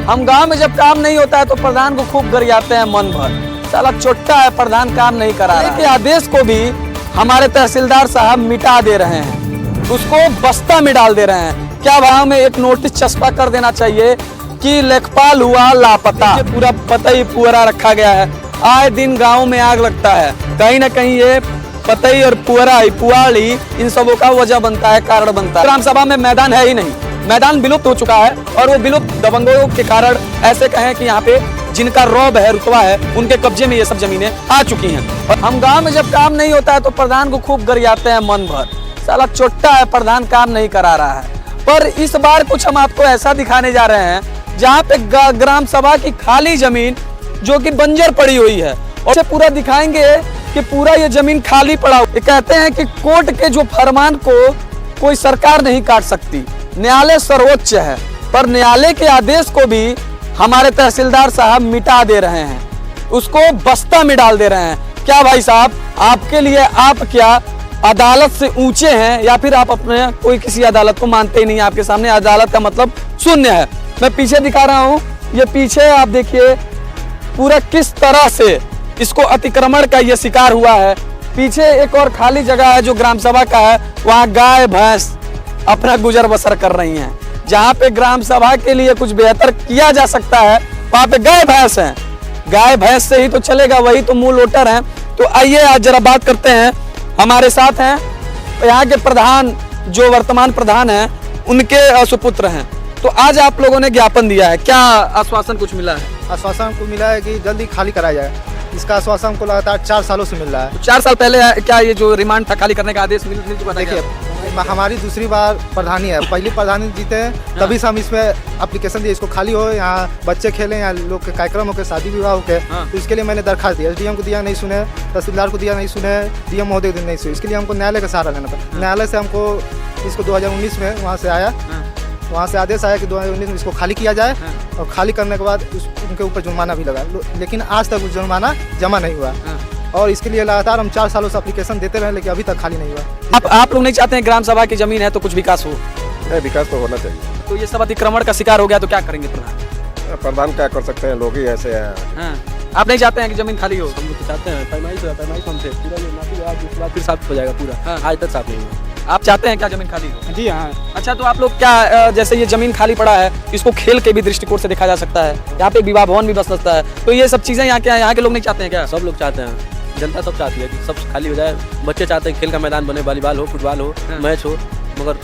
हम गांव में जब काम नहीं होता है तो प्रधान को खूब गरियाते हैं मन भर, साला चोट्टा है प्रधान काम नहीं करा रहा है। के आदेश को भी हमारे तहसीलदार साहब मिटा दे रहे हैं, उसको बस्ता में डाल दे रहे हैं। क्या भाव में एक नोटिस चस्पा कर देना चाहिए कि लेखपाल हुआ लापता। पूरा पता ही पुअरा रखा गया है, आए दिन गाँव में आग लगता है। कहीं ना कहीं ये पतई और पुआड़ी इन सबों का वजह बनता है, कारण बनता है। ग्राम सभा में मैदान है ही नहीं, मैदान विलुप्त हो चुका है और वो विलुप्त दबंगों के कारण ऐसे कहें कि यहाँ पे जिनका रौब है, रुतबा है, उनके कब्जे में ये सब जमीनें आ चुकी हैं। और हम गांव में जब काम नहीं होता है तो प्रधान को खूब गरियाते हैं मन भर, साला चोट्टा है प्रधान काम नहीं करा रहा है। पर इस बार कुछ हम आपको ऐसा दिखाने जा रहे हैं जहाँ पे ग्राम सभा की खाली जमीन जो कि बंजर पड़ी हुई है, और पूरा दिखाएंगे कि पूरा ये जमीन खाली पड़ा। ये कहते हैं कि कोर्ट के जो फरमान को कोई सरकार नहीं काट सकती, न्यायालय सर्वोच्च है, पर न्यायालय के आदेश को भी हमारे तहसीलदार साहब मिटा दे रहे हैं, उसको बस्ता में डाल दे रहे हैं। क्या भाई साहब, आपके लिए आप क्या अदालत से ऊंचे हैं या फिर आप अपने कोई किसी अदालत को मानते ही नहीं? आपके सामने अदालत का मतलब शून्य है। मैं पीछे दिखा रहा हूँ, ये पीछे आप देखिए पूरा किस तरह से इसको अतिक्रमण का ये शिकार हुआ है। पीछे एक और खाली जगह है जो ग्राम सभा का है, वहाँ गाय भैंस अपना गुजर बसर कर रही हैं। जहाँ पे ग्राम सभा के लिए कुछ बेहतर किया जा सकता है वहाँ पे गाय भैंस हैं। गाय भैंस से ही तो चलेगा, वही तो मूल वोटर हैं। तो आइए आज जरा बात करते हैं। हमारे साथ हैं यहाँ के प्रधान, जो वर्तमान प्रधान हैं, उनके सुपुत्र हैं। तो आज आप लोगों ने ज्ञापन दिया है, क्या आश्वासन कुछ मिला है? आश्वासन को मिला है कि जल्दी खाली कराया जाए। इसका आश्वासन हमको लगातार 4 सालों से मिल रहा है। 4 साल पहले क्या ये जो रिमांड था खाली करने का आदेश मिल चुका था? देखिए, हमारी दूसरी बार प्रधानी है, पहली प्रधानी जीते हैं तभी से हम इसमें एप्लीकेशन दिए, इसको खाली हो, यहाँ बच्चे खेलें, यहाँ लोग के कार्यक्रम हो के, शादी विवाह हो के। तो इसके लिए मैंने दरखास्त दी, SDM को दिया, नहीं सुने, तहसीलदार को दिया, नहीं सुने, DM महोदय को नहीं सुने। इसके लिए हमको न्यायालय का सहारा लेना था। न्यायालय से हमको इसको 2019 में वहाँ से आया, वहाँ से आदेश आया कि 2019 में इसको खाली किया जाए, और खाली करने के बाद उनके ऊपर जुर्माना भी लगा, लेकिन आज तक जुर्माना जमा नहीं हुआ। और इसके लिए लगातार हम 4 सालों से एप्लीकेशन देते रहे, लेकिन अभी तक खाली नहीं हुआ। आप लोग नहीं चाहते हैं ग्राम सभा की जमीन है तो कुछ विकास हो? विकास तो होना चाहिए। तो ये सब अतिक्रमण का शिकार हो गया तो क्या करेंगे प्रधान? प्रधान क्या कर सकते हैं, लोग ही ऐसे हैं। आप नहीं चाहते हैं कि जमीन खाली हो? हम लोग तो चाहते हैं, पैमाइश हमसे पूरा फिर साफ हो जाएगा पूरा। आज तक साफ नहीं हुआ। आप चाहते हैं क्या जमीन खाली हो? जी हाँ। अच्छा, तो आप लोग क्या, जैसे ये जमीन खाली पड़ा है, इसको खेल के भी दृष्टिकोण से देखा जा सकता है, यहाँ पे विवाह भवन भी बस सकता है, तो ये सब चीजें यहाँ के लोग नहीं चाहते हैं क्या? सब लोग चाहते हैं, जनता सब चाहती है कि सब खाली हो जाए। बच्चे चाहते हैं खेल का मैदान बने, वॉलीबॉल हो, फुटबॉल हो, मैच हो, मगर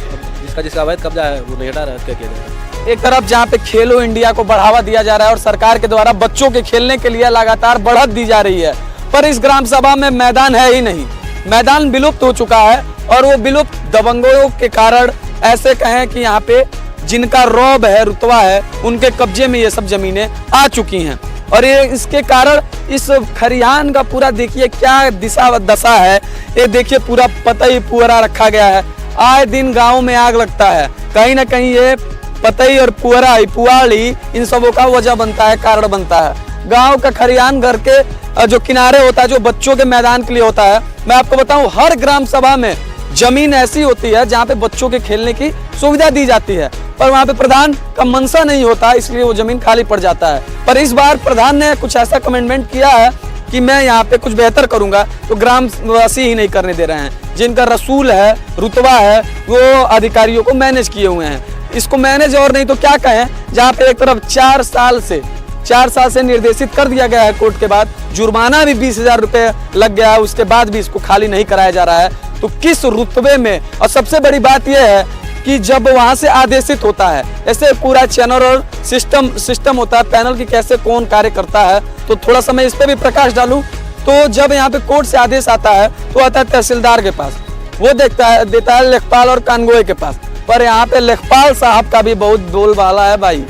जिसका अवैध कब्जा है वो नहीं हटा रहा है। क्या किया जाए? एक तरफ जहाँ पे खेलो इंडिया को बढ़ावा दिया जा रहा है और सरकार के द्वारा बच्चों के खेलने के लिए लगातार बढ़त दी जा रही है, पर इस ग्राम सभा में मैदान है ही नहीं, मैदान विलुप्त हो चुका है। और वो विलुप्त दबंगों के कारण ऐसे कहें कि यहाँ पे जिनका रौब है, रुतबा है, उनके कब्जे में ये सब जमीनें आ चुकी हैं। और ये इसके कारण इस खरिहान का पूरा देखिए क्या दशा है। ये देखिए पूरा पतई पुअरा रखा गया है, आए दिन गाँव में आग लगता है। कहीं ना कहीं ये पतई और पुआड़ी इन सबों का वजह बनता है, कारण बनता है। गाँव का खरिहान घर के जो किनारे होता है, जो बच्चों के मैदान के लिए होता है, मैं आपको बताऊं हर ग्राम सभा में जमीन ऐसी होती है जहाँ पे बच्चों के खेलने की सुविधा दी जाती है, पर वहाँ पे प्रधान का मनसा नहीं होता, इसलिए वो जमीन खाली पड़ जाता है। पर इस बार प्रधान ने कुछ ऐसा कमिटमेंट किया है कि मैं यहाँ पे कुछ बेहतर करूंगा, तो ग्रामवासी ही नहीं करने दे रहे हैं। जिनका रसूल है, रुतबा है, वो अधिकारियों को मैनेज किए हुए हैं। इसको मैनेज और नहीं तो क्या कहें, जहाँ पे एक तरफ 4 साल से निर्देशित कर दिया गया है कोर्ट के बाद, जुर्माना भी 20,000 रुपये लग गया है, उसके बाद भी इसको खाली नहीं कराया जा रहा है। तो किस रुतबे में, और सबसे बड़ी बात यह है कि जब वहां से आदेशित होता है, ऐसे पूरा चैनल और सिस्टम होता है, पैनल की कैसे कौन कार्य करता है, तो थोड़ा सा मैं इस पर भी प्रकाश डालूं। तो जब यहाँ पे कोर्ट से आदेश आता है तो आता है तहसीलदार के पास, वो देता है लेखपाल और कानगोई के पास। पर यहाँ पे लेखपाल साहब का भी बहुत बोलबाला है भाई,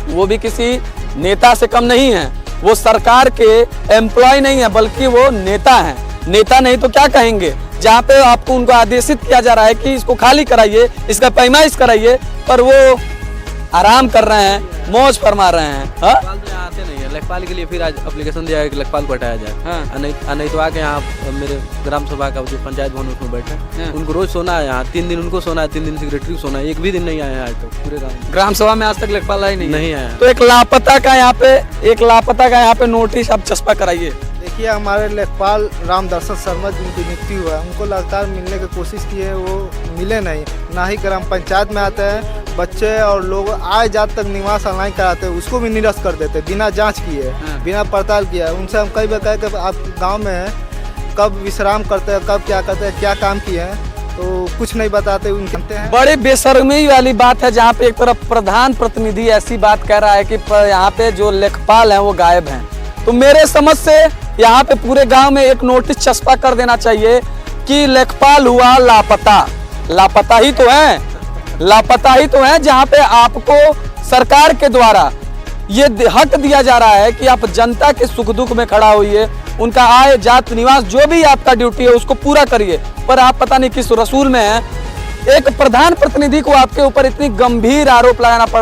वो भी किसी नेता से कम नहीं है, वो सरकार के एम्प्लॉय नहीं है, बल्कि वो नेता है। नेता नहीं तो क्या कहेंगे, जहाँ पे आपको उनको आदेशित किया जा रहा है कि इसको खाली कराइए, इसका पैमाइश कराइए, पर वो आराम कर रहे हैं। मौज फरमा रहे हैं। हाँ? लेखपाल तो यहाँ आते नहीं है। लेखपाल के लिए फिर आज एप्लीकेशन दिया है कि लेखपाल को हटाया जाए। हाँ। नहीं तो आके यहाँ मेरे ग्राम सभा का जो पंचायत भवन उसमें बैठे, हाँ। उनको रोज सोना है यहाँ। 3 दिन उनको सोना है, 3 दिन सेक्रेटरी को सोना है। एक भी दिन नहीं आया है आज तक पूरे गाँव में। ग्राम सभा में आज तक लेखपाल आई नहीं है। नहीं आया। तो एक लापता का यहाँ पे नोटिस आप चस्पा कराइए। देखिए हमारे लेखपाल राम दर्शन शर्मा जिनकी नियुक्ति हुआ है, उनको लगातार मिलने की कोशिश की है, वो मिले नहीं। ना ही ग्राम पंचायत में आते हैं, बच्चे और लोग आए जात तक निवास ऑनलाइन कराते हैं, उसको भी निरस्त कर देते हैं बिना जांच किए, बिना पड़ताल किए। उनसे हम कई बार कहे कि आप गांव में हैं, कब विश्राम करते हैं, कब क्या करते हैं, क्या काम किए हैं, तो कुछ नहीं बताते। उनके हैं बड़ी बेशर्मी वाली बात है जहाँ पे एक तरफ प्रधान प्रतिनिधि ऐसी बात कह रहा है कि यहाँ पे जो लेखपाल हैं वो गायब हैं। तो मेरे समझ से यहाँ पे पूरे गांव में एक नोटिस चस्पा कर देना चाहिए कि लेखपाल हुआ लापता। लापता ही तो है जहाँ पे आपको सरकार के द्वारा ये हक दिया जा रहा है कि आप जनता के सुख दुख में खड़ा होइए, उनका आय जात निवास जो भी आपका ड्यूटी है उसको पूरा करिए। पर आप पता नहीं किस रसूल में हैं। एक प्रधान प्रतिनिधि को आपके ऊपर इतनी गंभीर आरोप लगाना पड़ रहा है।